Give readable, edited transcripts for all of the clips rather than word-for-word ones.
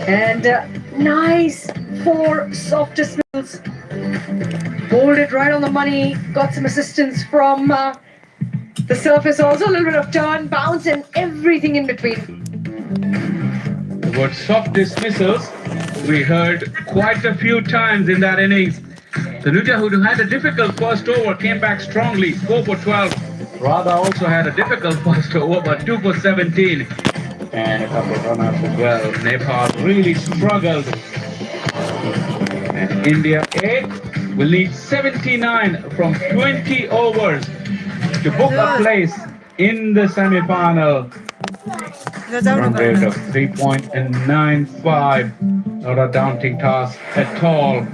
And nice 4 soft dismissals. Bowled it right on the money. Got some assistance from the surface also. A little bit of turn, bounce, and everything in between. The word soft dismissals we heard quite a few times in that innings. Tanuja, who had a difficult first over, came back strongly, 4 for 12. Radha also had a difficult first over, but 2 for 17. And a couple of runners as well. Nepal really struggled. And India A will need 79 from 20 overs to book a place in the semi-final. Run rate of 3.95. Not a daunting task at all.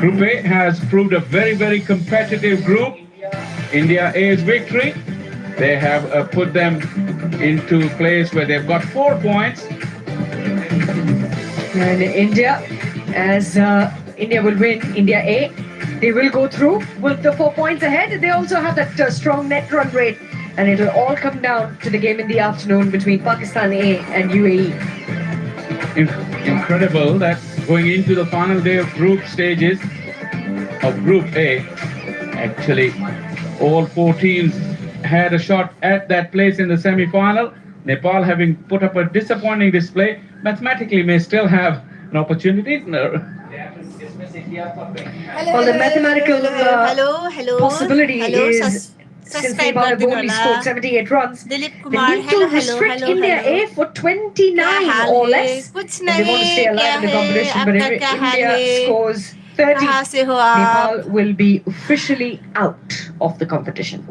Group A has proved a very, very competitive group. India A's victory, they have put them into a place where they've got 4 points. And India, as India will win India A, they will go through with the 4 points ahead. They also have that strong net run rate, and it'll all come down to the game in the afternoon between Pakistan A and UAE. Incredible that going into the final day of group stages of Group A, actually all 4 teams had a shot at that place in the semi-final. Nepal, having put up a disappointing display, mathematically may still have an opportunity. Well, the mathematical possibility is, since Nepal have only scored 78 runs, they need to restrict India A for 29 or less. If they want to stay alive in the competition, but if India scores 30, Nepal will be officially out of the competition.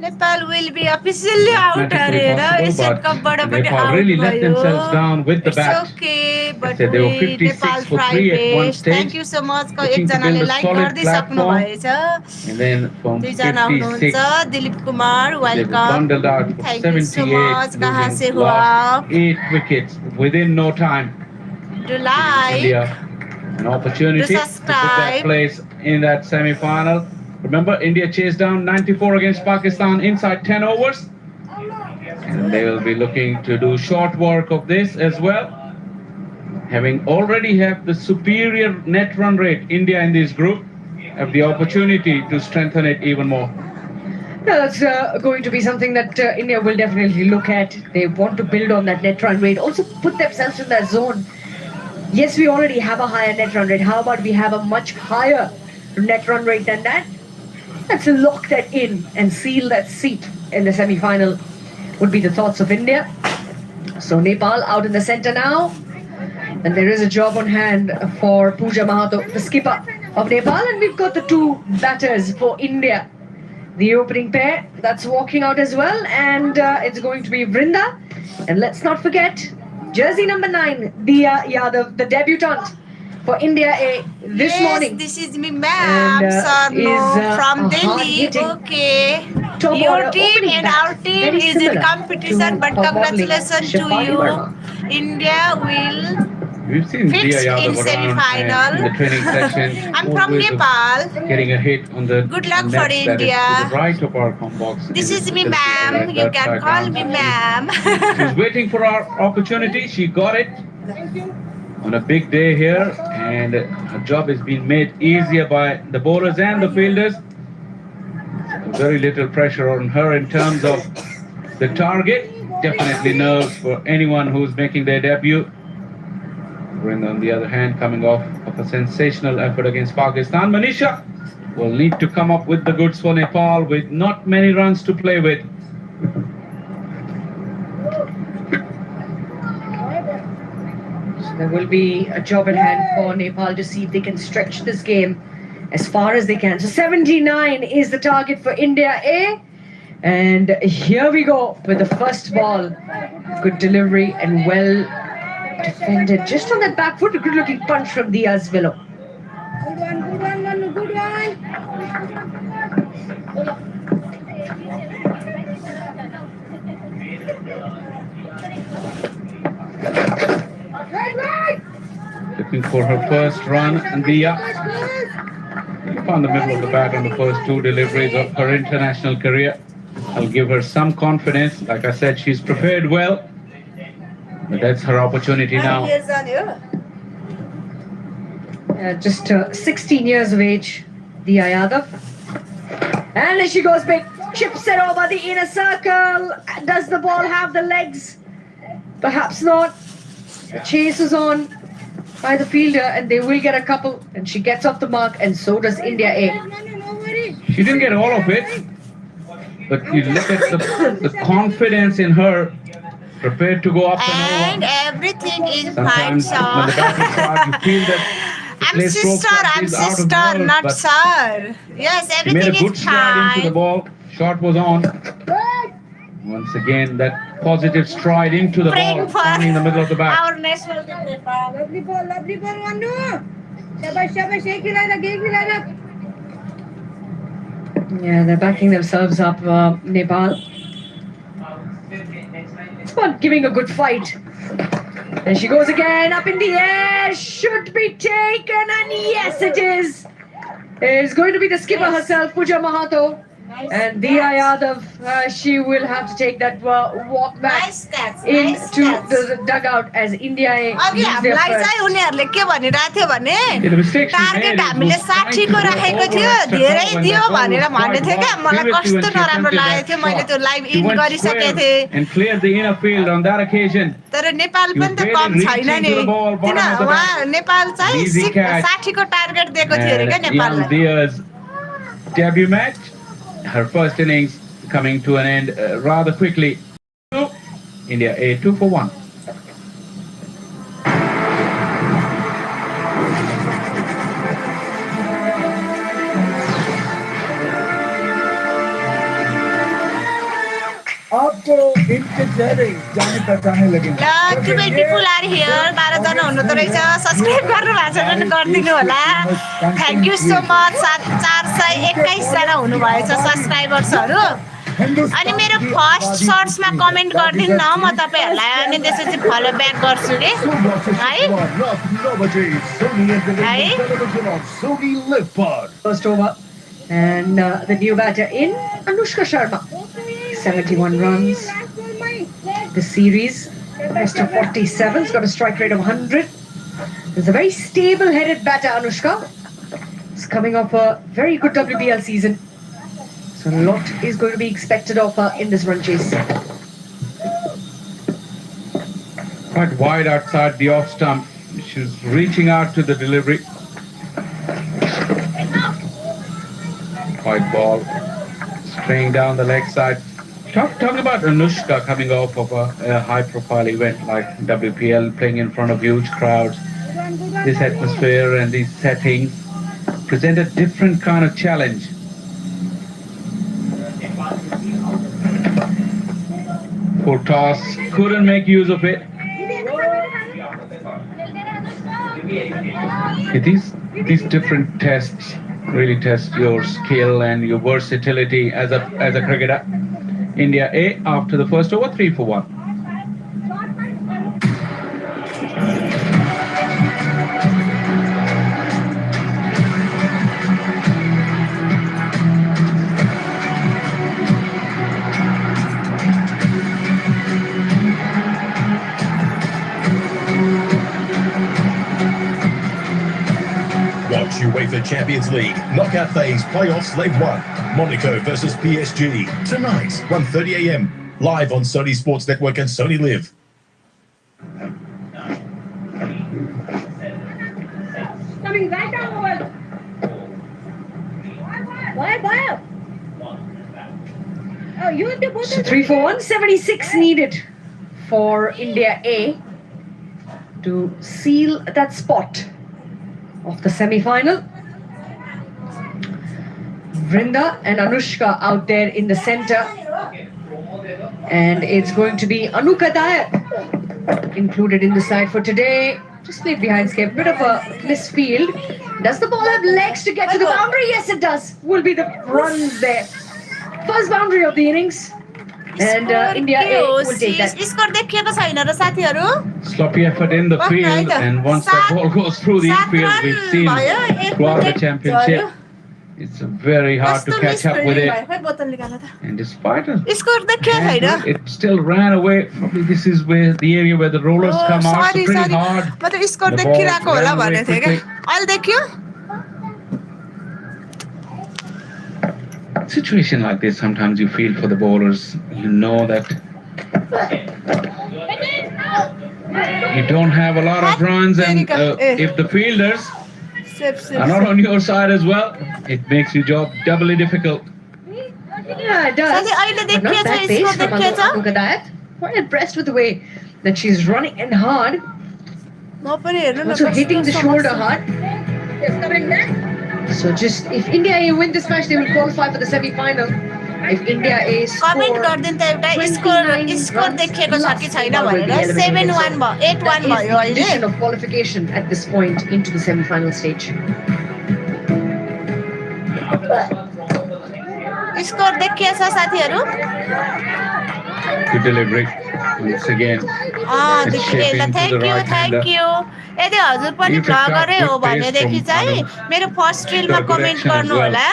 Nepal will be officially out. Nepal really let themselves down with the bat. It's okay, but they were 56 for 3 at one stage. Thank you so much. Looking to build a solid platform. And then from 56, Dilip Kumar, they bundled out for Thank you so 78, much. losing lost 8 wickets within no time. Do like, India an opportunity to put that place in that semi-final. Remember, India chased down 94 against Pakistan inside 10 overs. And they will be looking to do short work of this as well. Having already have the superior net run rate, India in this group have the opportunity to strengthen it even more. That's going to be something that India will definitely look at. They want to build on that net run rate, also put themselves in that zone. Yes, we already have a higher net run rate. How about we have a much higher net run rate than that? Let's lock that in and seal that seat in the semi-final, would be the thoughts of India. So Nepal out in the center now. And there is a job on hand for Pooja Mahato, the skipper of Nepal. And we've got the 2 batters for India. The opening pair, that's walking out as well. And it's going to be Vrinda. And let's not forget, jersey number 9, Diya Yadav, the debutant for India A this morning. This is me, ma'am. From Delhi. Okay. Your team and our team is in competition, but congratulations to you. India will We've seen fix Diya Yadav in around semi-final. in the training session. I'm from Nepal. Getting a hit on the Good luck net for that is India. to the right of our box. This is me, ma'am. You can call me ma'am. She's waiting for our opportunity. She got it on a big day here, and her job has been made easier by the bowlers and the fielders. Very little pressure on her in terms of the target. Definitely nerves for anyone who's making their debut. Vrinda, on the other hand, coming off of a sensational effort against Pakistan. Manisha will need to come up with the goods for Nepal with not many runs to play with. There will be a job at hand for Nepal to see if they can stretch this game as far as they can. So 79 is the target for India A. And here we go with the first ball. Good delivery and well defended. Just on that back foot, a good looking punch from Diaz Willow. Good one, Manu, good one. Looking for her first run, and Diya found the middle of the bat on the first 2 deliveries of her international career. I'll give her some confidence. Like I said, she's prepared well. But that's her opportunity now. Just 16 years of age, Diya Yadav. And there she goes, big chips it over the inner circle. Does the ball have the legs? Perhaps not. The chase is on by the fielder, and they will get a couple. And she gets off the mark, and so does India A. She didn't get all of it, but you look at the confidence in her, prepared to go up And and everything is over. fine, Sometimes when the sir. batting starts, you feel that the I'm play stroke sister, start I'm is out of sister, balls, not but sir. Yes, she made a everything good is stride into the fine. ball. Shot was on. Once again, that positive stride into the Praying ball, for standing in the middle of the bat. our national team, Nepal. Lovely ball, Manu. Shabash, shabash, ek khilada, ek khilada. Yeah, they're backing themselves up, Nepal. It's about giving a good fight. There she goes again, up in the air, should be taken, and yes it is. It's going to be the skipper herself, Pooja Mahato. And Diya Yadav, she will have to take that walk back Nice stats, into nice stats. the dugout as India अघि lose their हामीलाई चाहिँ first. उनीहरूले के भनिरहेको थियो भने Yeah, the mistake she target made is हामीले was trying 60 to को go राखेको over थियो extra धेरै cover when दियो that ball भनेर was भन्दै quite थियो क्या wide. मलाई Previously when कस्तो she नराम्रो attempted लागेको that थियो मैले shot, त्यो लाइभ she इन went गरिसकेको square थिएँ and cleared the inner field on that occasion. तर नेपाल She was पनि त barely कम छैन reaching नि to the ball, किन bottom of the उहाँ bat. नेपाल चाहिँ Easy catch. 60 को टार्गेट दिएको थियो अरे क्या And young नेपाललाई Diya's debut match, her first innings coming to an end rather quickly. India A 2 for 1. आपको इनके चेहरे जाने पहचाने लगेंगे ल टु बेटी पुलार हियर 12 जना हुनुहुँदो रहेछ सब्सक्राइब गर्नु भएको छ भने गरिदिनु होला थ्याङ्क यू सो मच 421 जना हुनुभएछ सब्सक्राइबर्सहरू अनि मेरो फर्स्ट सर्ट्समा कमेन्ट गरिदिनु न म तपाईँहरूलाई अनि त्यसपछि फलो ब्याक गर्छु रे है First over. And the new batter in, Anushka Sharma. 71 runs. The series, best of 47. Has got a strike rate of 100. There's a very stable-headed batter, Anushka. He's coming off a very good WBL season. So a lot is going to be expected of her in this run chase. Quite wide outside the off stump. She's reaching out to the delivery. White ball, straying down the leg side. Talking about Anushka coming off of a high-profile event like WPL, playing in front of huge crowds. This atmosphere and these settings present a different kind of challenge. Full toss, couldn't make use of it. These different tests really test your skill and your versatility as a cricketer. India A after the first over, 3 for 1. Watch UEFA Champions League knockout phase playoffs leg 1. Monaco versus PSG tonight, 1:30 a.m. live on Sony Sports Network and Sony Live. Coming right over. Bye. Oh, you and the both. So 3 for 1, 76 needed for India A to seal that spot of the semi-final. Vrinda and Anushka out there in the center. And it's going to be Anuka Dayat included in the side for today. Just played behind skip. Bit of a misfield. Does the ball have legs to get to the boundary? Yes, it does. Will be the runs there. First boundary of the innings. And India A will take that. Score देखिएको छैन र साथीहरू Sloppy effort in the field, and once that ball goes through the infield, we've seen throughout the championship It's very hard to catch up with it. And despite it, it still ran away. Probably this is where the area where the rollers come out. So pretty hard. The ball ran away quickly. Situation like this, sometimes you feel for the bowlers. You know that you don't have a lot of runs, and if the fielders are not on your side as well, it makes your job doubly difficult. Yeah, it does. But not that pace from Anuka. Quite impressed with the way that she's running and hard. Also hitting the shoulder hard. So just if India A win this match, they will qualify for the semi-final. If India A score 29 runs plus, 7-1 भयो 8-1 भयो अहिले condition of qualification at this point into the semi-final stage. Score देखिएछ साथीहरु Good delivery once again. It's shaping to the right hander. Thank you यदि हजुर पनि भ्लगरै हो भनेदेखि चाहिँ मेरो फर्स्ट रिलमा कमेन्ट गर्नु होला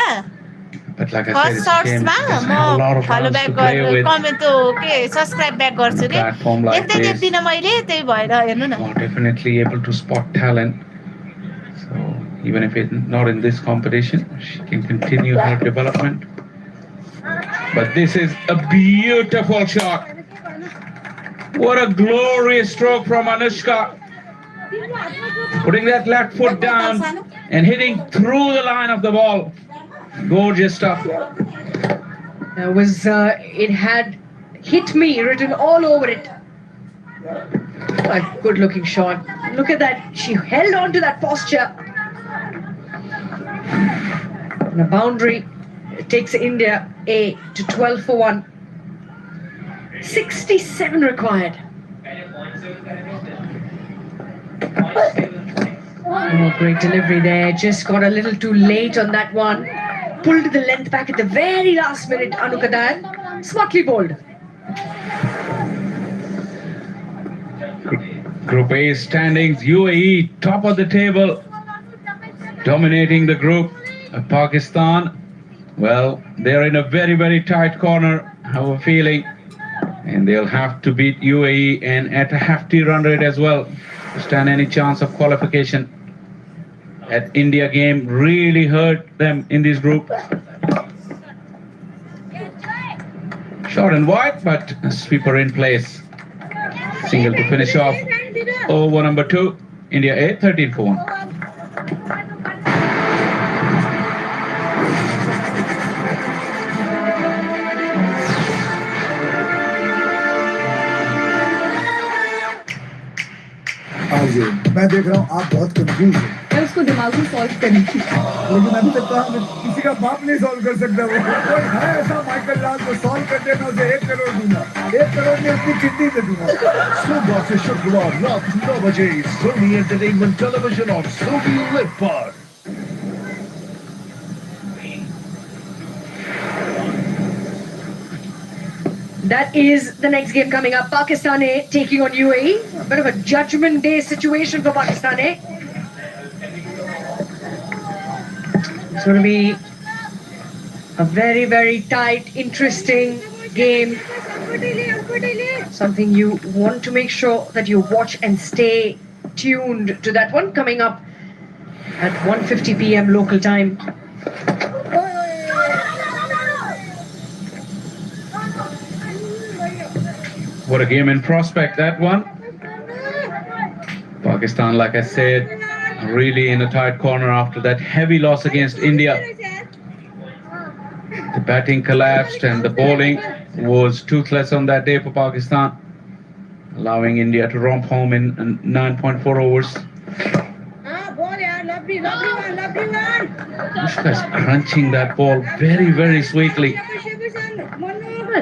But like I said, first it's a shame. शर्ट्समा There's म not a lot of फलो runs ब्याक to play गर्छु with. कमेन्ट के सब्स्क्राइब ब्याक गर्छु के Platform like देख्दै this. देख्दिन मैले त्यही भएर हेर्नु न Are definitely able to spot talent. So even if it's not in this competition, she can continue her development. But this is a beautiful shot. What a glorious stroke from Anushka. Putting that left foot down and hitting through the line of the ball. Gorgeous stuff. That was, it had hit me written all over it. A good looking shot. Look at that. She held on to that posture. And a boundary takes India A to 12 for 1. 67 required. Oh, great delivery there. Just got a little too late on that one. Pulled the length back at the very last minute, Anuka Dayan. Smartly bowled. Group A standings, UAE top of the table, dominating the group. Pakistan, well, they're in a very, very tight corner, I have a feeling. And they'll have to beat UAE and at a hefty run rate as well to stand any chance of qualification. That India game really hurt them in this group. Short and wide, but a sweeper in place. Single to finish off over number 2. India A 13 for 1. मैं देख रहा हूँ आप बहुत confuse हैं मैं उसको दिमाग में सॉल्व करेंगी लेकिन अभी तक कहा किसी का बाप नहीं सॉल्व कर सकता वो कोई है ऐसा माइकल लाल को सॉल्व कर देना उसे 1 करोड़ दूंगा 1 करोड़ में अपनी किडनी दे दूंगा सुबह से शुक्रवार रात 9 बजे सोनी एंटरटेनमेंट टेलीविजन और सोनी लिव पर That is the next game coming up. Pakistan A taking on UAE. A bit of a judgment day situation for Pakistan A. It's going to be a very, very tight, interesting game. Something you want to make sure that you watch and stay tuned to that one coming up at 1:50 p.m. local time. What a game in prospect, that one. Pakistan, like I said, really in a tight corner after that heavy loss against India. The batting collapsed and the bowling was toothless on that day for Pakistan, allowing India to romp home in 9.4 overs. Anushka is crunching that ball very, very sweetly.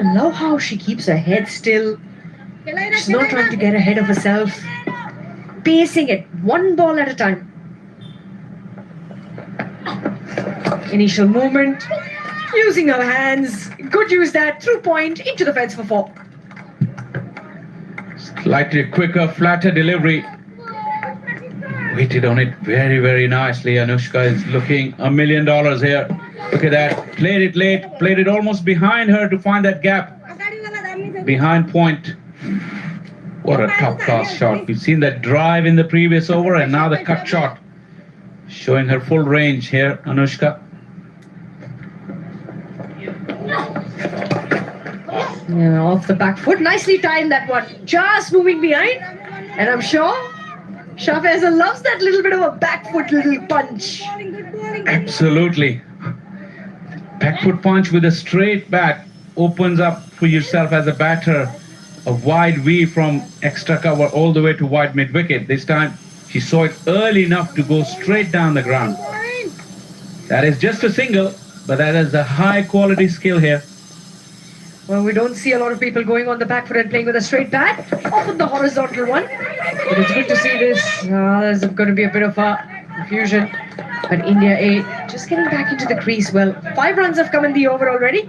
I love how she keeps her head still. She's not trying to get ahead of herself. Pacing it, one ball at a time. Initial movement, using her hands. Good use that, through point, into the fence for 4. Slightly quicker, flatter delivery. Waited on it very, very nicely. Anushka is looking $1 million here. Look at that. Played it late, played it almost behind her to find that gap behind point. What a top class shot. We've seen that drive in the previous over and now the cut shot. Showing her full range here, Anushka. Yeah, off the back foot. Nicely timed that one. Just moving behind. And I'm sure Shafeza loves that little bit of a back foot little punch. Absolutely. Back foot punch with a straight bat opens up for yourself as a batter a wide V from extra cover all the way to wide mid wicket. This time she saw it early enough to go straight down the ground. That is just a single, but that is a high quality skill here. Well, we don't see a lot of people going on the back foot and playing with a straight bat, often the horizontal one. But it's good to see this. There's going to be a bit of a confusion. But India A just getting back into the crease. Well, 5 runs have come in the over already.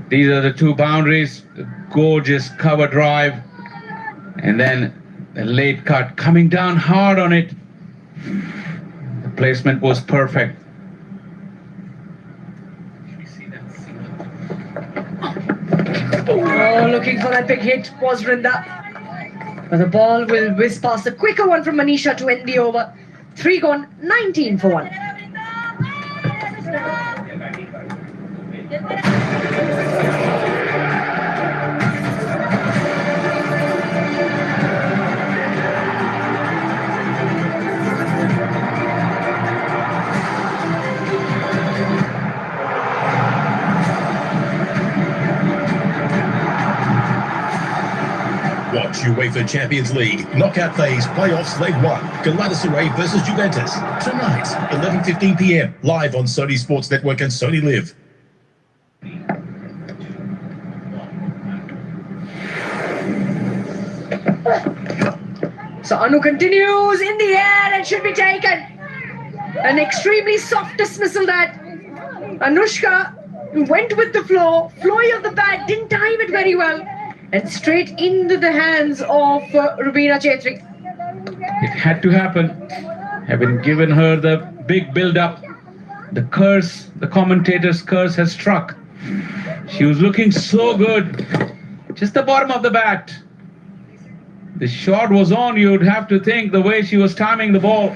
These are the 2 boundaries. A gorgeous cover drive. And then a late cut coming down hard on it. The placement was perfect. Oh, looking for that big hit was Vrinda. But the ball will whiz past a quicker one from Manisha to end the over. 3 gone, 19 for 1. Watch UEFA Champions League knockout phase playoffs leg 1. Galatasaray versus Juventus tonight 11:15 p.m. live on Sony Sports Network and Sony Live. So Anu continues in the air and should be taken. An extremely soft dismissal that Anushka went with the flow. Flowy of the bat, didn't time it very well. And straight into the hands of Rubina Chetri. It had to happen. Having given her the big build-up, the curse, the commentator's curse has struck. She was looking so good. Just the bottom of the bat. The shot was on, you'd have to think, the way she was timing the ball.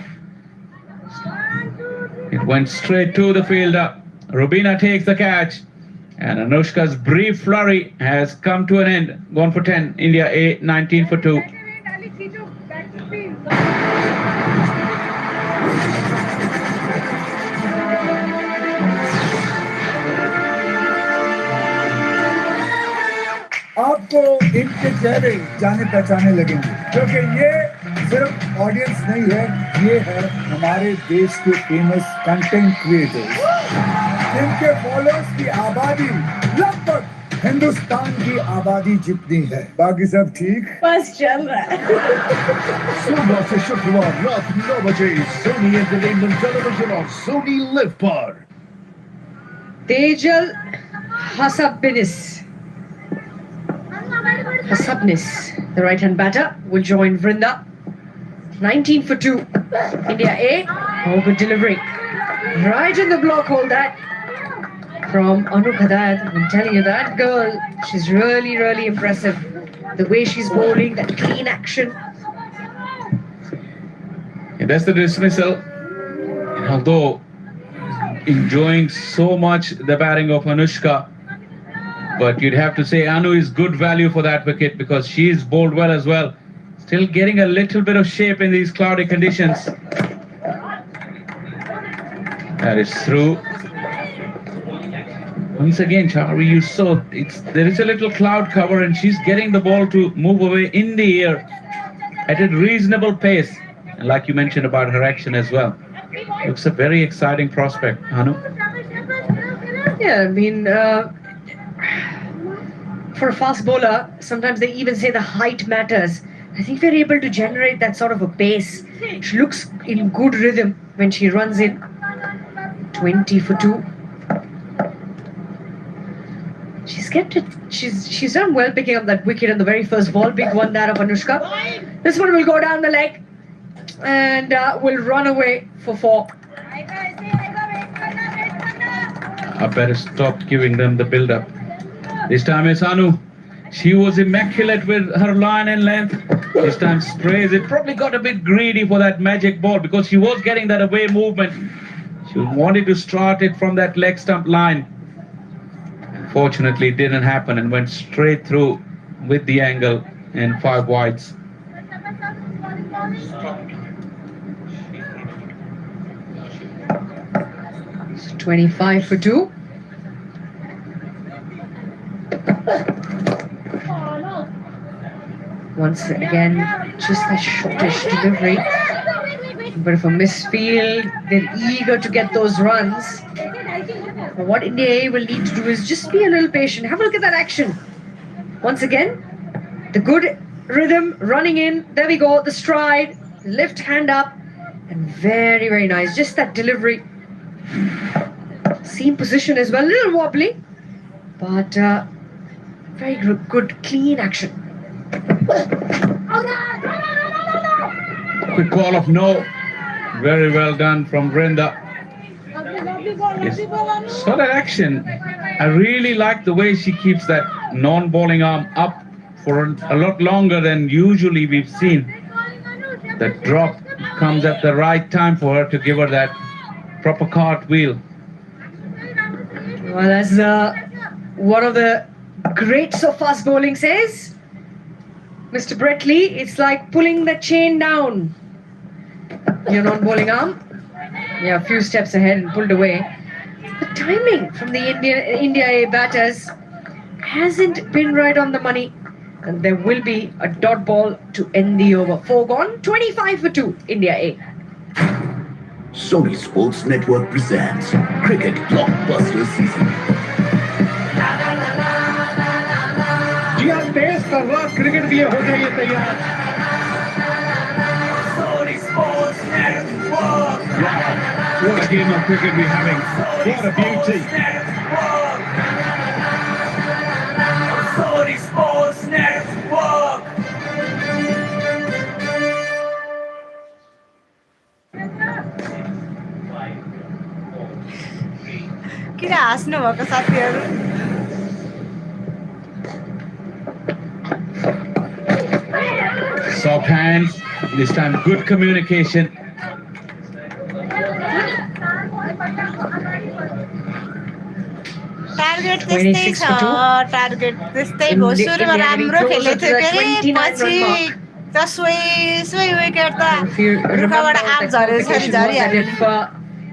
It went straight to the fielder. Rubina takes the catch. And Anushka's brief flurry has come to an end. Gone for 10. India A, 19 for 2. आपको इनके चेहरे जाने पहचाने लगेंगे क्योंकि ये सिर्फ audience नहीं है, ये है हमारे देश के फेमस कंटेंट क्रिएटर्स जिनके फॉलोअर्स की आबादी लगभग हिंदुस्तान की आबादी जितनी है। बाकी सब ठीक बस चल रहा है। सोमवार से शुक्रवार रात 9 बजे सोनी एंटरटेनमेंट टेलीविजन और सोनी लिव पर। Tejal Hasabnis, the right-hand batter, will join Vrinda. 19 for 2. India A. Oh, good delivery. Right in the block hole that from Anu Khadad. I'm telling you, that girl, she's really, really impressive. The way she's bowling, that clean action. And that's the dismissal. And although enjoying so much the batting of Anushka, but you'd have to say Anu is good value for that wicket because she's bowled well as well. Still getting a little bit of shape in these cloudy conditions. That is through. Once again, Charvi, you saw there is a little cloud cover and she's getting the ball to move away in the air at a reasonable pace. And like you mentioned about her action as well. Looks a very exciting prospect, Anu. Yeah, I mean, for a fast bowler, sometimes they even say the height matters. I think we're able to generate that sort of a pace. She looks in good rhythm when she runs in. 20 for 2. She's kept it. She's done well picking up that wicket on the very first ball. Big one that of Anushka. This one will go down the leg and will run away for 4. better stop giving them the build-up. This time it's Anu. She was immaculate with her line and length. This time Strays, it probably got a bit greedy for that magic ball because she was getting that away movement. She wanted to start it from that leg stump line. Fortunately, it didn't happen and went straight through with the angle and 5 wides. 25 for 2. Once again, just that shortish delivery. But if a misfield, they're eager to get those runs. But what India will need to do is just be a little patient. Have a look at that action. Once again, the good rhythm running in. There we go, the stride, left hand up, and very, very nice. Just that delivery. Seam position as well, a little wobbly, but very good, clean action. Quick call of no. Very well done from Brenda. Yes. So that action, I really like the way she keeps that non-bowling arm up for a lot longer than usually we've seen. The drop comes at the right time for her to give her that proper cartwheel. Well, as one of the greats of fast bowling says, Mr. Brett Lee, it's like pulling the chain down. Your non-bowling arm, yeah, a few steps ahead and pulled away. The timing from the India A batters hasn't been right on the money, and there will be a dot ball to end the over. 4 gone, 25 for 2, India A. Sony Sports Network presents Cricket Blockbuster Season. जी आप देश का रात cricket के लिए हो जाइए तैयार। Sony Sports Network. What a game of cricket we're having. What a beauty. Sony Sports Network. किन हाँस्नु भएको साथीहरु Soft hands, this time good communication. Target त्यस्तै छ टार्गेट त्यस्तै हो सुरुमा राम्रो खेलेको थियो के पछि जसै विकेट त रुखबाट आग झरेछ नि झरिहाल्यो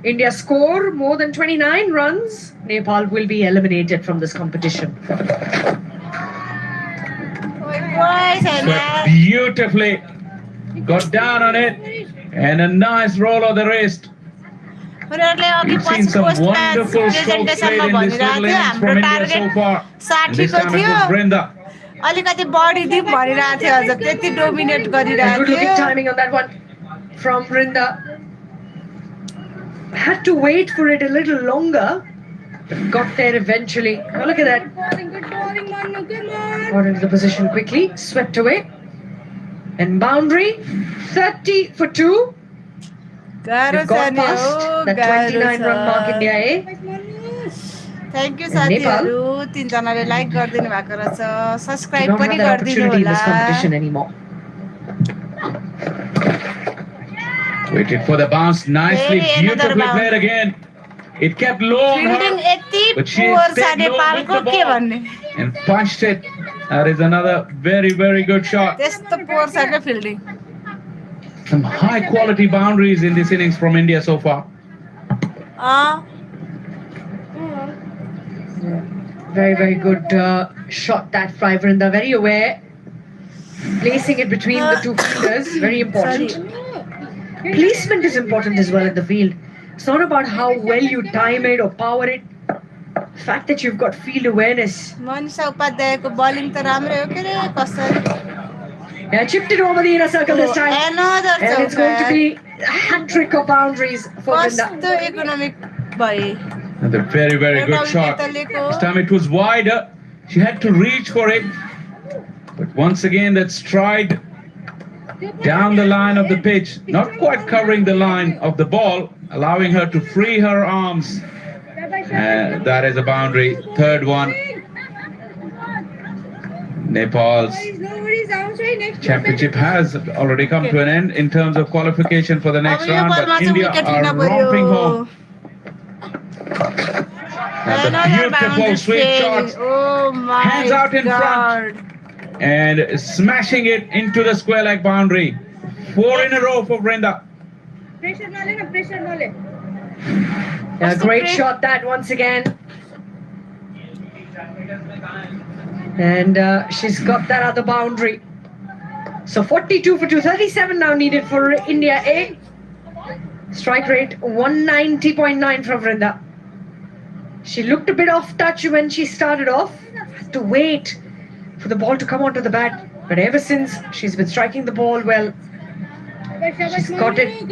India score more than 29 runs, Nepal will be eliminated from this competition. Swept beautifully, got down on it, and a nice roll of the wrist. We've seen some wonderful stroke played in this little innings from India so far. And this time it was Brenda. अलिकति बढी दिप भनिरहेको थियो हजुर त्यति dominate गरिरहेको Good looking थियो timing on that one from Brinda. Had to wait for it a little longer, but got there eventually. Oh, look at that. Got into the position quickly, swept away. And boundary, 30 for 2. गाह्रो They've छ got नि past हो that 29 run mark India A. Thank you साथीहरु तीनजनाले like गरिदिनु भएको रहेछ They subscribe don't पनि have that गरिदिनु opportunity in होला this competition anymore. Waited for the bounce nicely, Hey, another beautifully bounce. played again. It kept low on fielding her, यति but she पोर छ stayed low with नेपालको the के ball भन्ने and punched it. That is another very, very good shot. त्यस्तो पोर छ क्या fielding Some high quality boundaries in this innings from India so far. Very, very good shot that Vrinda. Very aware. Placing it between the two fielders, very important. Placement is important as well in the field. It's not about how well you time it or power it. The fact that you've got field awareness. Manisha उपाध्यायको bowling त राम्रै हो के रे कसरी Yeah, chipped it over the inner circle this time. Another And it's going to be a hat-trick of boundaries for कस्तो Vrinda. Economic भए Another very, very good shot. This time it was wider. She had to reach for it. But once again, that stride down the line of the pitch, not quite covering the line of the ball, allowing her to free her arms That is a boundary. Third one. Nepal's championship has already come to an end in terms of qualification for the next round, but India are romping home. And the beautiful sweep shots. Oh my Hands out in God. front and smashing it into the square leg boundary. 4 in a row for Vrinda. Pressure na le na, pressure na le. A great shot that once again. And she's got that other boundary. So 42 for 237 now needed for India A. Strike rate 190.9 from Vrinda. She looked a bit off touch when she started off. Had to wait for the ball to come onto the bat. But ever since, she's been striking the ball well. She's got it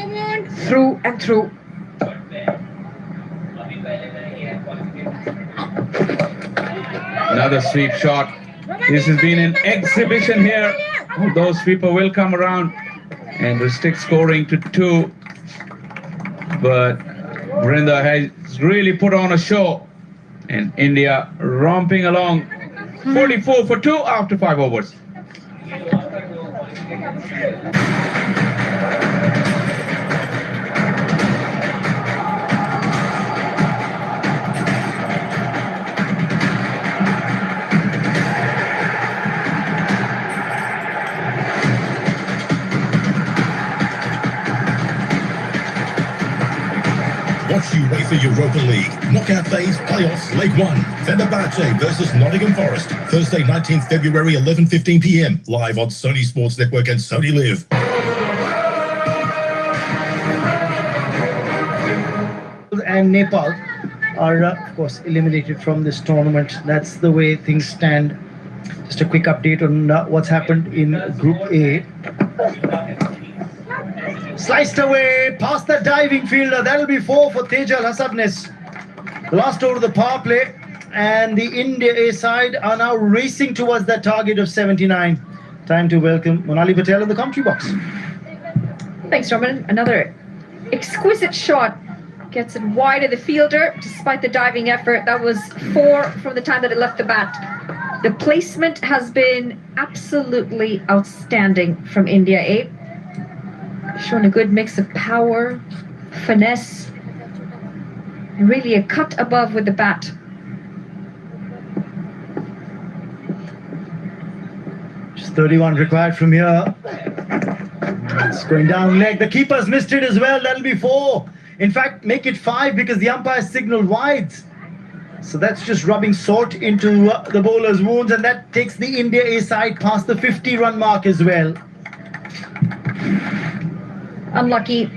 through and through. Another sweep shot. This has been an exhibition here. Those sweeper will come around and restrict scoring to 2. But Vrinda has really put on a show. And India romping along. 44 for 2 after 5 overs. Watch UEFA Europa League. Knockout phase playoffs, Leg 1. Fenerbahce versus Nottingham Forest. Thursday, 19th February, 11:15 p.m. Live on Sony Sports Network and Sony Live. And Nepal are, of course, eliminated from this tournament. That's the way things stand. Just a quick update on what's happened in Group A. Sliced away past the diving fielder. That'll be 4 for Tejal Hasabnes. Last over the power play. And the India A side are now racing towards that target of 79. Time to welcome Monali Patel in the commentary box. Thanks, Roman. Another exquisite shot. Gets it wide of the fielder despite the diving effort. That was 4 from the time that it left the bat. The placement has been absolutely outstanding from India A. Showing a good mix of power, finesse, and really a cut above with the bat. Just 31 required from here. It's going down leg. The keeper's missed it as well. That'll be 4. In fact, make it 5 because the umpire signaled wides. So that's just rubbing salt into the bowler's wounds, and that takes the India A side past the 50-run mark as well. Unlucky.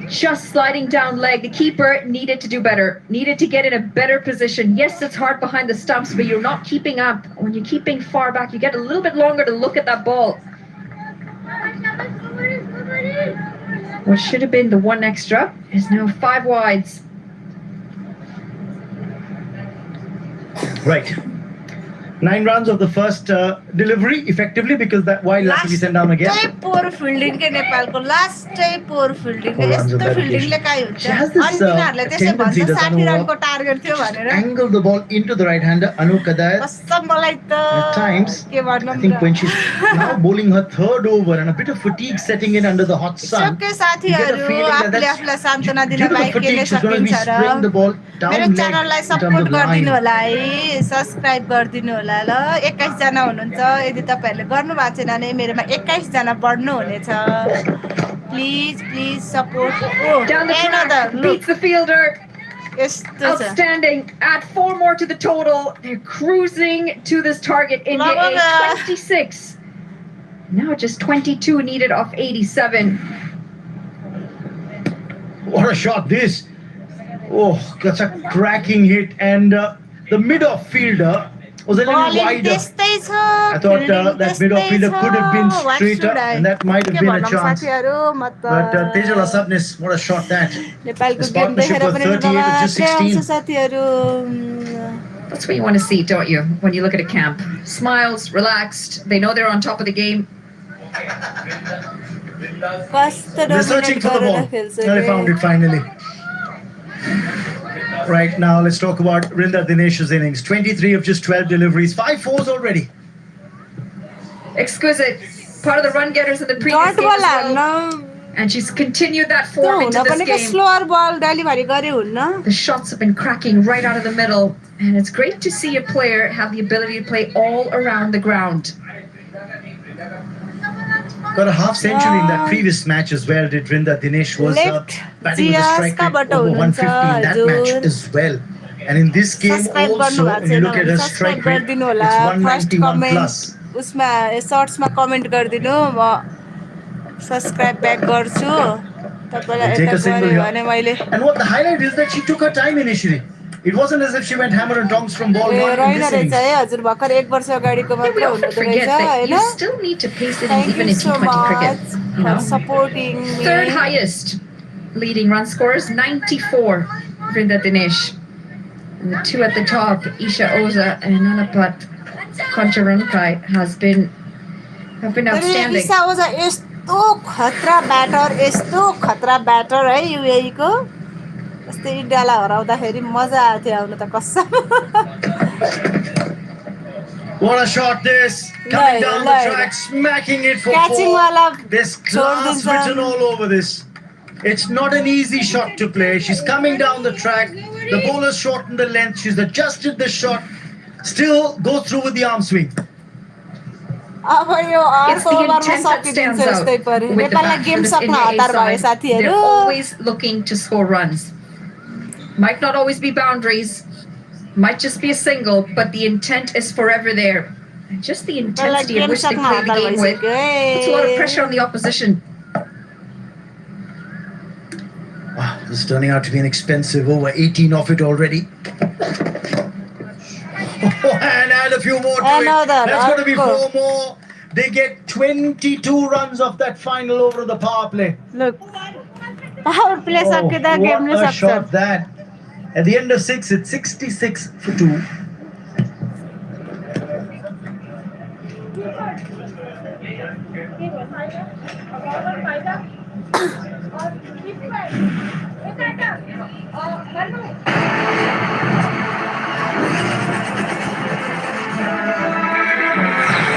Just sliding down leg. The keeper needed to do better. Needed to get in a better position. Yes, it's hard behind the stumps, but you're not keeping up. When you're keeping far back, you get a little bit longer to look at that ball. What should have been the 1 extra is now 5 wides. Right. 9 runs of the first delivery effectively because that wide has to be sent down again. Last poor fielding के नेपाल को last poor fielding के यस्तो fielding ले काय हुन्छ She has this tendency to angle the ball into the right hander Anu Kadayat. At times, I think when she's now bowling her 3rd over and a bit of fatigue setting in under the hot sun, you get a feeling that that's due to the fatigue. She's going to be spraying the ball down leg in terms of line. Subscribe गरिदिनु होला ल 21 जना हुनुहुन्छ यदि तपाईहरुले गर्नु भएको छैन भने मेरोमा 21 जना बढ्नु हुनेछ please support Down the track, beats the fielder. Outstanding. Add 4 more to the total. They're cruising to this target. India A 26. Now just 22 needed off 87. What a shot this. Oh, that's a cracking hit. And the mid-off fielder was a little wider. I thought that mid-off fielder could have been straighter, and that might have been a chance. But Tejal Hasabnes, what a shot that. His partnership was 38 to just 16. That's what you want to see, don't you, when you look at a camp? Smiles, relaxed. They know they're on top of the game. They're searching for the ball. They found it finally. Right now, let's talk about Rinda Dinesh's innings. 23 of just 12 deliveries, 5 fours already. Exquisite. Part of the run getters in the previous game as well. And she's continued that form into this game. Slower ball delivery gare hunna. The shots have been cracking right out of the middle. And it's great to see a player have the ability to play all around the ground. Got a half century in that previous match as well. Did Rinda Dinesh was batting with a strike rate over 150 in that match as well. And in this game also, when you look at her strike rate, it's 191 plus. उसमा शर्ट्समा comment गरिदिनु म subscribe back गर्छु तपाईलाई Take यता a single गर्यो here. भने मैले And what the highlight is that she took her time initially. It wasn't as if she went hammer and tongs from ball one in रहिन this रहेछ innings. है हजुर भर्खर 1 वर्ष अगाडिको Yeah, we मात्र often हुँदो forget रहेछ that Hahn you still need to pace it Thank even you in so T20 cricket. much You for know? supporting me. Third highest leading run scorers, 94, Rinda Dinesh. And the two at the top, Isha Oza and Anapat Koncharankai, have been outstanding. Isha ओझा यस्तो खतरा batter है UAE को यस्तै इन्डियालाई हराउँदाखेरि मजा आएको थियो आउनु त कसम What a shot this! Coming down the track, smacking it for Catching four. wala There's class written all over this. It's not an easy shot to play. She's coming down the track. The bowler's shortened the length. She's adjusted the shot. Still goes through with the arm swing. अब यो It's अर्को the ओभरमा intent that सकिदिन्छ stands यस्तै out पऱ्यो with the नेपाललाई game batsmen सक्न in the हतार भयो A side. साथीहरू They're always looking to score runs. Might not always be boundaries, might just be a single, but the intent is forever there. And just the intensity in which they play the game with puts a lot of pressure on the opposition. Wow, this is turning out to be an expensive over. 18 off it already. And add a few more to it. That's going to be 4 more. They get 22 runs off that final over of the power play. Look, power play सकिँदा game नै What a सक्छ shot that. At the end of 6, it's 66 for 2.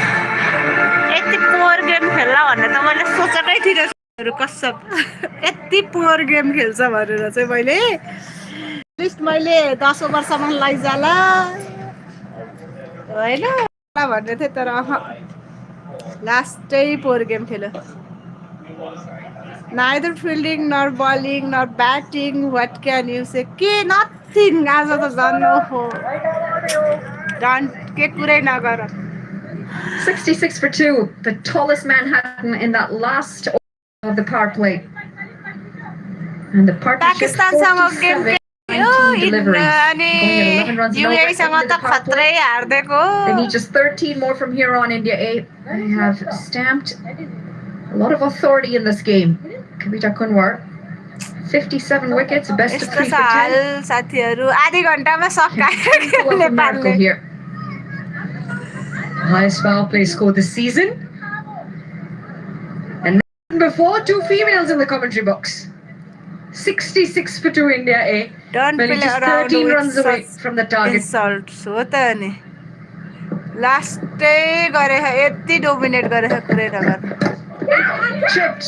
यति पोर game खेल्ला भनेर त मैले सोचेकै थिइनँ कसम यति पोर गेम खेल्छ भनेर चाहिँ मैले लिस्ट मैले 10 ओभरसम्म लैजाला होइन भन्ने थिएँ तर लास्टै पोर गेम खेल्यो neither fielding nor bowling nor batting what can you say के nothing आज त झन् ओहो के कुरै नगर 66 for 2, the tallest Manhattan in that last over of the power play. And the partnership 47, 19 deliveries. Only had 11 runs in over the power play. They need just 13 more from here on. India A. They have stamped a lot of authority in this game. Kavita Kunwar, 57 wickets, best of 3 for 10. साथीहरु आधी घण्टामा सकायो नेपालले here. Highest power play score this season. And before, 2 females in the commentary box. 66 for 2 India A. Don't But play just around 13 with runs away from the target. Insults हो त नि लास्टै गरे यति dominate गरे कुरै नगर Chipped.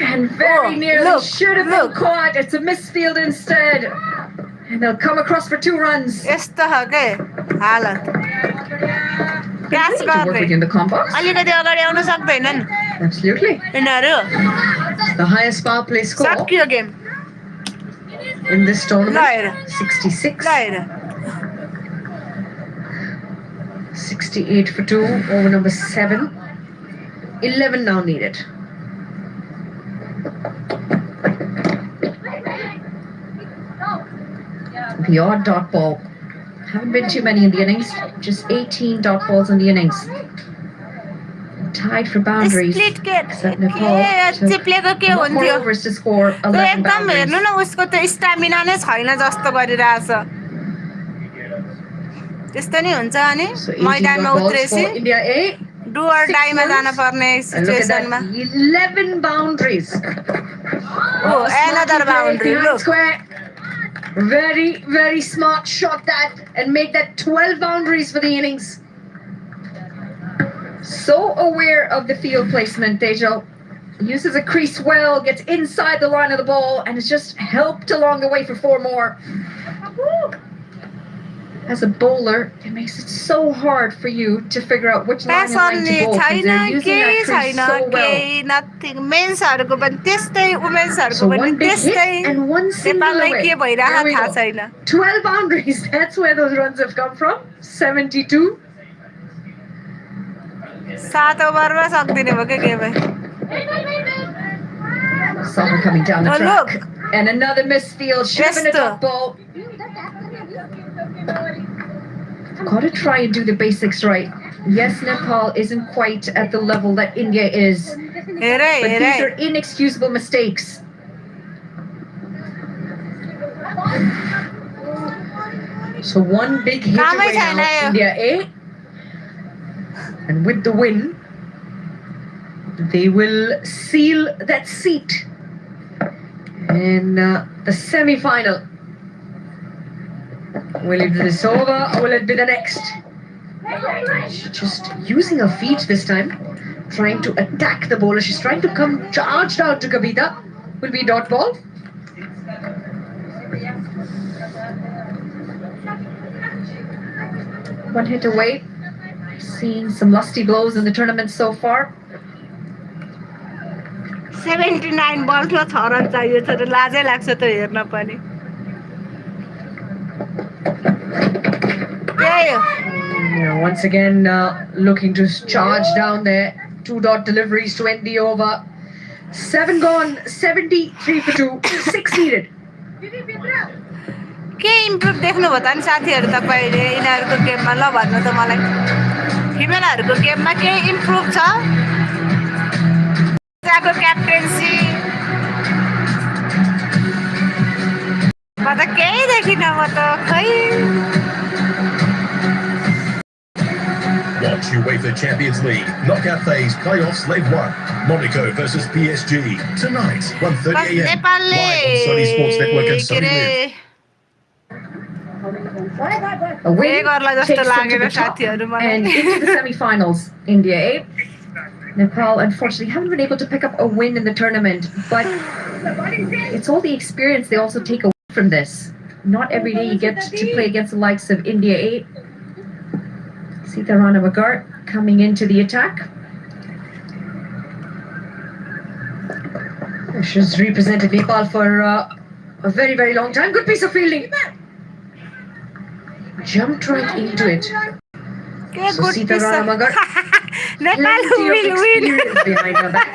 And very nearly should have been caught. It's a misfield instead. And they'll come across for 2 runs. यस्तो छ के हालत क्याच गर्ने in the compost. अलिकति अगाडि आउन सक्दैनन् Absolutely. यिनीहरू The highest power play score सकियो गेम in this ल tournament. हेर 66. ल हेर 68 for 2 over number 7. 11 now needed. The odd dot ball. Haven't been too many in the innings. Just 18 dot balls in the innings. Tied for boundaries. Set Nepal चिप्लेको के more हुन्थ्यो overs to score त्यो 11 एकदम boundaries. हेर्नु न उसको त stamina नै छैन जस्तो गरिरहेछ त्यस्तो नि हुन्छ अनि So 18 मैदानमा dot balls उत्रेपछि for India A. Do or 6 डाईमा runs. जान पर्ने And look at that, सिचुएसनमा 11 boundaries. Oh, another Smart play boundary, behind look. square. Very, very smart shot that and make that 12 boundaries for the innings. So aware of the field placement, Tejal. Uses a crease well, gets inside the line of the ball, and is just helped along the way for 4 more. As a bowler, it makes it so hard for you to figure out which line of line to bowl because they're using that crease so well. Nothing. मेन्सहरुको पनि त्यस्तै So वुमेन्सहरुको पनि one big hit त्यस्तै and one single नेपाललाई away. के भइरहेको There we थाहा go. छैन 12 boundaries. That's where those runs have come from. 72. 7 ओभरमा सक्दिने भयो के game Summer coming down the Oh, track. look. And another misfield. Should have been a Yes, dot ball. Got to try and do the basics right. Yes, Nepal isn't quite at the level that India is, हेरै but हेरै these are inexcusable mistakes. So one big hit Kamai away छैन now, yo. India A. And with the win, they will seal that seat in the semi-final. Will it be this over or will it be the next? Just using her feet this time, trying to attack the bowler. She's trying to come charged out to Kavita. Will be dot ball. One hit away. Seeing some lusty blows in the tournament so far. 79 बल्समा 6 run चाहियो छ र लाजै लाग्छ त हेर्न पनि त्यही हो Yeah, once again, looking to charge down there. 2 dot deliveries to end the over. 7 gone, 73 for 2, 6 needed. के improve देख्नुभयो त नि साथीहरू तपाईँले यिनीहरूको गेममा ल भन्नु त मलाई फिमेलहरूको गेममा के इम्प्रुभ छ को क्याप्टेन्सी म त केही देखिनँ म त खै Watch UEFA Champions League knockout phase playoffs leg 1. Monaco versus PSG tonight 1:30 a.m. नेपालले live on Sony Sports Network and के Sony अरे Live. A win के गर्ला takes जस्तो them to लागेको the top साथीहरू and मलाई into the semi-finals. India A. Nepal, unfortunately, haven't been able to pick up a win in the tournament, but it's all the experience they also take away from this. Not every day you get to play against the likes of India 8. Sita Rana Magar coming into the attack. She's represented Nepal for a very, very long time. Good piece of fielding. Jumped right into it. के So good Sita Rana Magar, Nepal plenty will of win experience behind her back.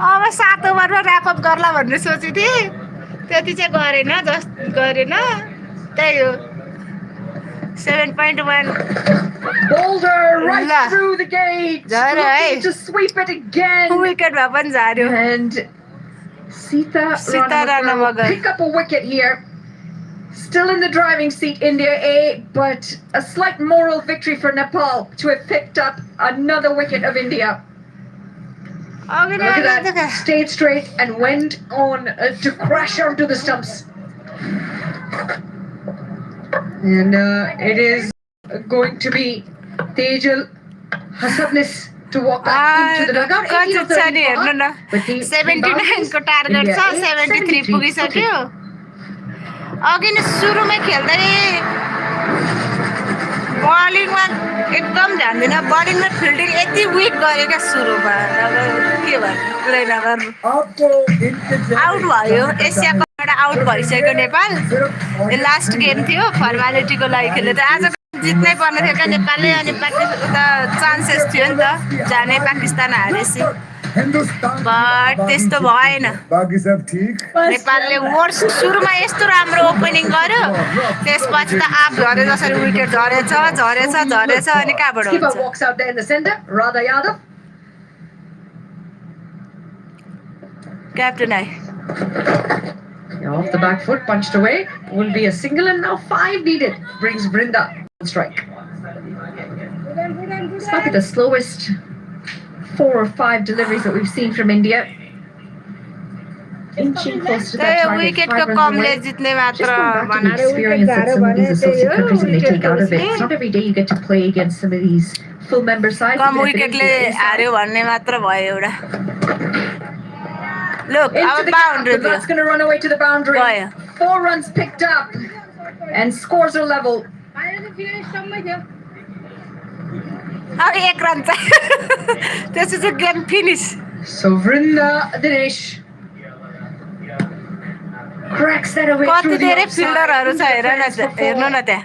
अब 7 ओभरमा wrap up गर्ला भन्ने सोचेको थिएँ त्यति चाहिँ गरेन त्यही हो 7.1 Boulder right La. through the gate. Jare, Looking hey. to sweep it again. Wicket भए पनि झार्यो And Sita Rana Rana will Magar. pick up a wicket here. Still in the driving seat, India A, but a slight moral victory for Nepal to have picked up another wicket of India. अघि Look at that. Stayed straight and went on to crash onto the stumps. And it is going to be Tejal Hasabnis to walk back into the dugout. 18 of 30 हेर्नु न but the 79 को target India छ A, 73 पुगिसक्यो अघि नै सुरुमै खेल्दै बलिङमा एकदम ध्यान दिन बलिङमा फिल्डिङ यति विक गरे क्या सुरुमा के भन्नु पुरै नगर्नु आपको इनके आउट भयो एसिया कपबाट आउट भइसक्यो नेपाल यो लास्ट गेम थियो फर्मालिटीको लागि खेल्यो त आज जित्नै पर्ने थियो क्या नेपालले अनि पाकिस्तान चान्सेस थियो नि त जाने पाकिस्तान हारेसी बट त्यस्तो भएन बाकी सब ठीक नेपालले वर्स्ट सुरुमा यस्तो राम्रो ओपनिङ गर्यो त्यसपछि त आप झरे जसरी विकेट झरेछ अनि कहाँबाट Skipper हुन्छ walks out there in the center, Radha Yadav. Captain आए Off the back foot, punched away. Will be a single and now 5 needed. Brings Brinda on strike. It's probably the slowest 4 or 5 deliveries that we've seen from India. inching close to that target, wicket 5 को runs कमले away. जित्ने मात्र Just going back to the बनाएर wicket experience that गाह्रो some of भने these त्यही associate हो countries when they wicket take को out of it. It's उसले not every day you get to play against some of these full member sides. Come Even if it is विकेटले your A side. हार्यो भन्ने मात्र भयो एउटा Look, Into अब the gap, boundary but that's going to run away to the boundary. गयो 4 runs picked up, and scores are level. अब 1 run चाहिँ त्यसपछि game finish So Vrinda Dinesh cracks that away कति through the धेरै offside. फिल्डरहरू into छ the हेर न fence for हेर्नु न four. त्यहाँ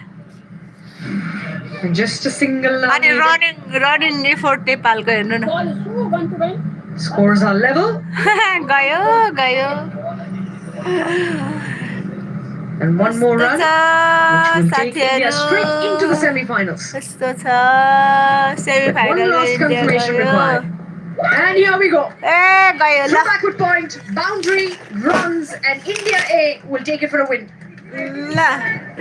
And just a single now अनि needed. रनिङ एफोर्ट नेपालको हेर्नु न Scores are level. गयो गयो And one more यस्तो run, छ which will take India साथीहरू straight into the semi-finals. यस्तो छ But one सेमिफाइनलमा last India confirmation गयो required. And here we go. ए गयो Through ल backward point, boundary, runs, and India A will take it for a win. ल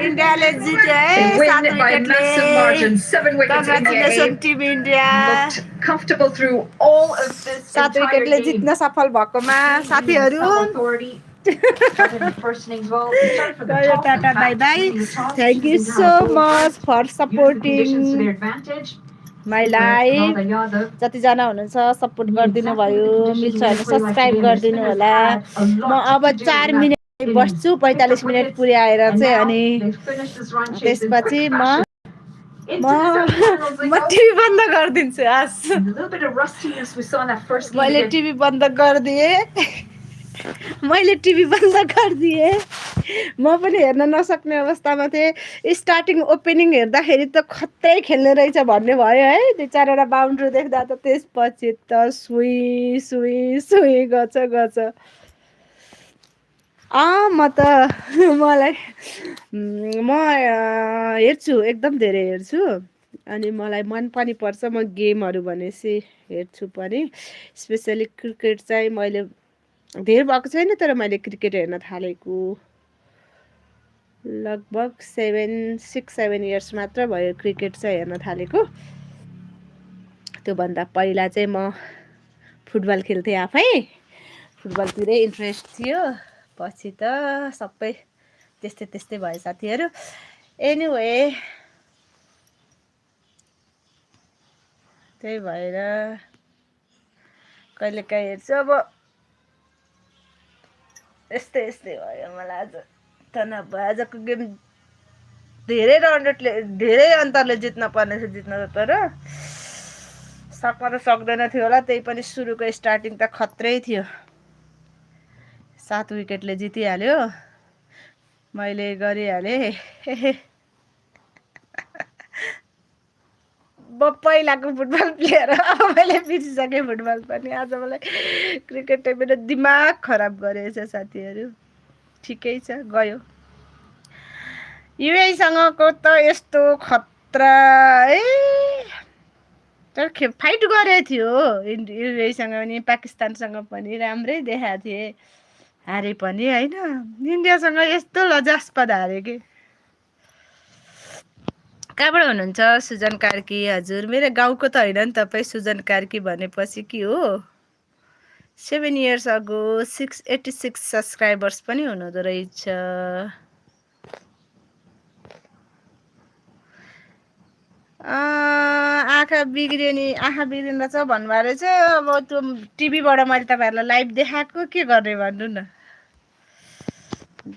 इन्डियाले जित्यो They है win 7 by massive margin, 7 wickets. India congratulation A team India looked comfortable through all of this 7 entire विकेटले game. जित्न सफल भएकोमा साथीहरू गयो tata bye bye thank you so much for supporting my life जतिजना हुनुहुन्छ सपोर्ट गरिदिनु भयो मिल्छ भने सब्सक्राइब गरिदिनु होला म अब 4 मिनट बस्छु 45 मिनट पुर्याएर चाहिँ अनि त्यसपछि म टिभी बन्द गरिदिन्छु हस् मैले टिभी बन्द गरिदिएँ मैले टिभी बन्द गरिदिएँ म पनि हेर्न नसक्ने अवस्थामा थिएँ स्टार्टिङ ओपनिङ हेर्दाखेरि त खत्रै खेल्ने रहेछ भन्ने भयो है 2-4 बााउन्ड्री देख्दा त त्यसपछि त सुई सुई सुई गछ म त मलाई म हेर्छु एकदम धेरै हेर्छु अनि मलाई मन पनि पर्छ म गेमहरू भनेपछि हेर्छु पनि स्पेसली क्रिकेट चाहिँ मैले धेरै भएको छैन तर मैले क्रिकेट हेर्न थालेको लगभग 6-7 इयर्स मात्र भयो क्रिकेट चाहिँ हेर्न थालेको त्योभन्दा पहिला चाहिँ म फुटबल खेल्थेँ आफै फुटबलतिरै इन्ट्रेस्ट थियो पछि त सबै त्यस्तै भयो साथीहरू एनिवे त्यही भएर कहिलेकाहीँ हेर्छु अब यस्तै भयो मलाई आज त नभए आजको गेम धेरै अन्तरले जित्न पर्ने थियो जित्न तर सक्न त सक्दैन थियो होला त्यही पनि सुरुको स्टार्टिङ त खत्रै थियो 7 विकेटले जितिहाल्यो मैले गरिहालेँ म पहिलाको फुटबल प्लेयर अब मैले बिर्सिसकेँ फुटबल पनि आज मलाई क्रिकेटले मेरो दिमाग खराब गरेछ साथीहरू ठिकै छ गयो युएसँगको त यस्तो खतरा तर फाइट गरेको थियो युएसँग पनि पाकिस्तानसँग पनि राम्रै देखाएको थिएँ हारे पनि होइन इन्डियासँग यस्तो लजास्पद हारे कि कहाँबाट हुनुहुन्छ सुजन कार्की हजुर मेरो गाउँको त होइन नि तपाईँ सुजन कार्की भनेपछि के हो 7 इयर्स अगो 686 सब्सक्राइबर्स पनि हुनुहुँदो रहेछ आँखा बिग्रिन छ भन्नुभएको रहेछ अब त्यो टिभीबाट मैले तपाईँहरूलाई लाइभ देखाएको के गर्ने भन्नु न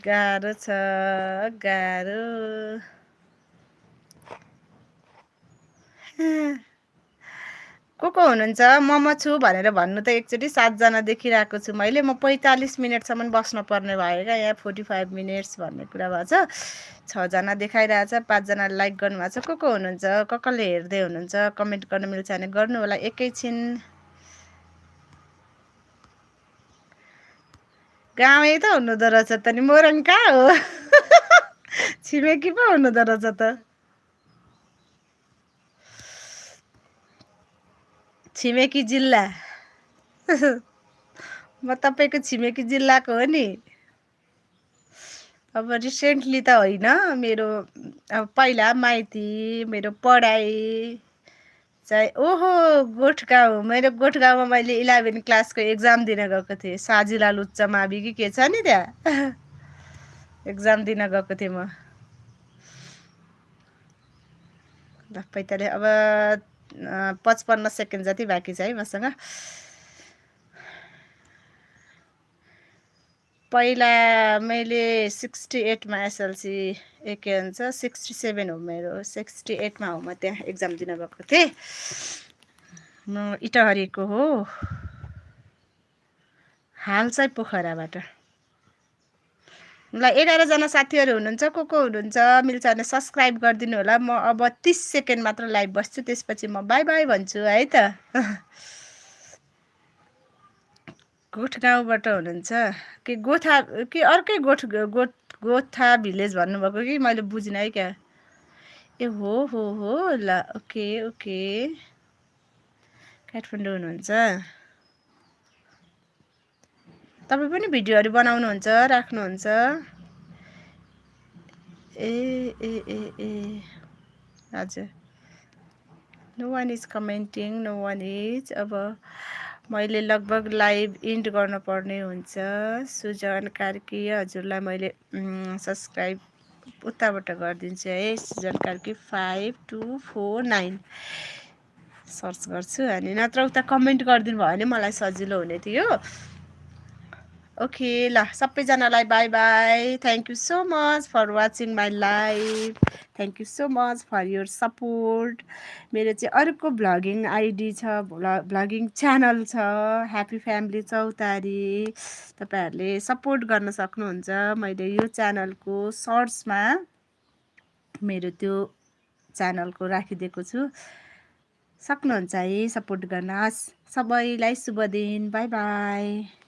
गाह्रो छ गाह्रो को हुनुहुन्छ म छु भनेर भन्नु त एकचोटि 7 जना देखिरहेको छु मैले म 45 मिनटसम्म बस्न पर्ने भयो क्या यहाँ 45 मिनट्स भन्ने कुरा भएको छ 6 जना देखाइरहेछ 5 जना लाइक गर्नुभएको छ को हुनुहुन्छ कसले हेर्दै हुनुहुन्छ कमेन्ट गर्न मिल्छ भने गर्नु होला एकैछिन गाउँै त हुनुहुँदो रहेछ त नि मोरङ कहाँ हो छिमेकी पो हुनुहुँदो रहेछ त छिमेकी जिल्ला म तपाईँको छिमेकी जिल्लाको हो नि अब रिसेन्टली त होइन मेरो अब पहिला माइती मेरो पढाइ चाहिँ ओहो गोठगाउँ मेरो गोठगाउँमा मैले 11 क्लासको एक्जाम दिन गएको थिएँ साजिला लुच्चा मावि कि के छ नि त्यहाँ एक्जाम दिन गएको थिएँ म ल 45 अब 55 सेकेन्ड जति बाँकी छ है मसँग पहिला मैले 68 मा एसएलसी के भन्छ 67 हो मेरो 68 मा हो म त्यहाँ एक्जाम दिन गएको थिएँ म इटहरीको हो हाल चाहिँ पोखराबाट ल 11 जना साथीहरू हुनुहुन्छ को हुनुहुन्छ मिल्छ भने सब्स्क्राइब गरिदिनु होला म अब 30 सेकेन्ड मात्र लाइभ बस्छु त्यसपछि म बाई बाई भन्छु है त गोठगाउँबाट हुनुहुन्छ कि गोथा कि अर्कै गोथा भिलेज भन्नुभएको कि मैले बुझिनँ है क्या ए हो ल ओके ओके काठमाडौँ हुनुहुन्छ तपाईँ पनि भिडियोहरू बनाउनुहुन्छ राख्नुहुन्छ ए ए ए ए हजुर no one is commenting no one is अब मैले लगभग लाइभ इन्ड गर्नुपर्ने हुन्छ सुजन कार्की हजुरलाई मैले सब्सक्राइब उताबाट गरिदिन्छु है सुजन कार्की 5249 सर्च गर्छु अनि नत्र उता कमेन्ट गरिदिनु भयो भने मलाई सजिलो हुने थियो ओके ल सबैजनालाई by bye thank you so much for watching my live thank you so much for your support मेरो चाहिँ अर्को भ्लगिङ आइडी छ भ्लगिङ च्यानल छ ह्याप्पी फ्यामिली चौतारी तपाईँहरूले सपोर्ट गर्न सक्नुहुन्छ मैले यो च्यानलको सर्ट्समा मेरो त्यो च्यानलको राखिदिएको छु सक्नुहुन्छ है सपोर्ट गर्न सबैलाई शुभ दिन बाई बाई